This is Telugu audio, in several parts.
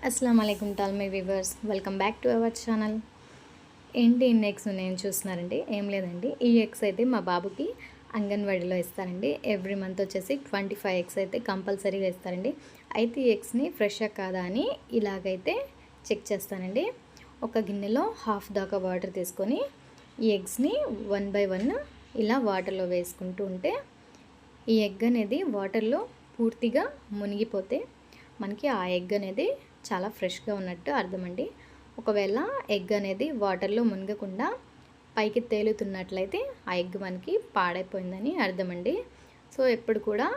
అస్సలం అయికుం to all my viewers, welcome back to our channel. ఏంటి ఇన్ని ఎగ్స్ నేను చూస్తున్నారండి? ఏం లేదండి, ఈ ఎగ్స్ అయితే మా బాబుకి అంగన్వాడీలో ఇస్తారండి. ఎవ్రీ మంత్ వచ్చేసి 25 ఎగ్స్ అయితే కంపల్సరీగా ఇస్తారండి. అయితే ఈ ఎగ్స్ని ఫ్రెషా కాదా అని ఇలాగైతే చెక్ చేస్తానండి. ఒక గిన్నెలో హాఫ్ దాకా వాటర్ తీసుకొని ఈ ఎగ్స్ని 1 బై 1 ఇలా వాటర్లో వేసుకుంటూ ఉంటే ఈ ఎగ్ అనేది వాటర్లో పూర్తిగా మునిగిపోతే మనకి ఆ ఎగ్ అనేది చాలా ఫ్రెష్గా ఉన్నట్టు అర్థమండి. ఒకవేళ ఎగ్ అనేది వాటర్లో మునగకుండా పైకి తేలుతున్నట్లయితే ఆ ఎగ్ మనకి పాడైపోయిందని అర్థమండి. సో ఎప్పుడు కూడా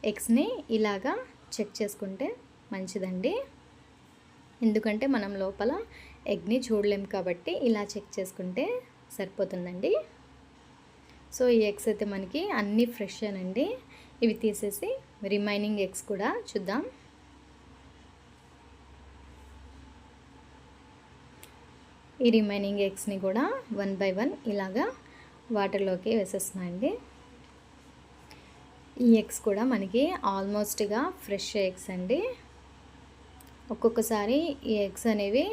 ఎగ్స్ని ఇలాగా చెక్ చేసుకుంటే మంచిదండి. ఎందుకంటే మనం లోపల ఎగ్ని చూడలేం కాబట్టి ఇలా చెక్ చేసుకుంటే సరిపోతుందండి. సో ఈ ఎగ్స్ అయితే మనకి అన్నీ ఫ్రెష్ అనండి. ఇవి తీసేసి రిమైనింగ్ ఎగ్స్ కూడా చూద్దాం. ఈ రిమైనింగ్ ఎగ్స్ని కూడా 1 బై 1 ఇలాగా వాటర్లోకి వేసేస్తున్నాయండి. ఈ ఎగ్స్ కూడా మనకి ఆల్మోస్ట్గా ఫ్రెష్ ఎగ్స్ అండి. ఒక్కొక్కసారి ఈ ఎగ్స్ అనేవి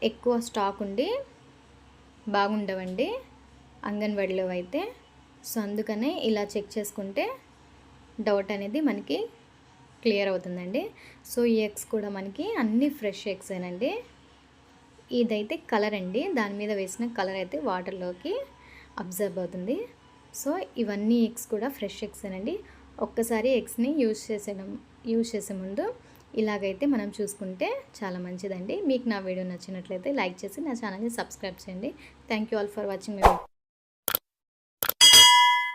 ఎక్కువ స్టాక్ ఉండి బాగుండవండి అంగన్వాడీలో అయితే. సో అందుకనే ఇలా చెక్ చేసుకుంటే డౌట్ అనేది మనకి క్లియర్ అవుతుందండి. సో ఈ ఎగ్స్ కూడా మనకి అన్ని ఫ్రెష్ ఎగ్స్ ఏనండి. ఇదైతే కలర్ అండి, దాని మీద వేసిన కలర్ అయితే వాటర్లోకి అబ్జర్వ్ అవుతుంది. సో ఇవన్నీ ఎగ్స్ కూడా ఫ్రెష్ ఎగ్స్ ఏనండి. ఒక్కసారి ఎగ్స్ని యూజ్ చేసే ముందు ఇలాగైతే మనం చూసుకుంటే చాలా మంచిదండి. మీకు నా వీడియో నచ్చినట్లయితే లైక్ చేసి నా ఛానల్ని సబ్స్క్రైబ్ చేయండి. Thank you all for watching my video.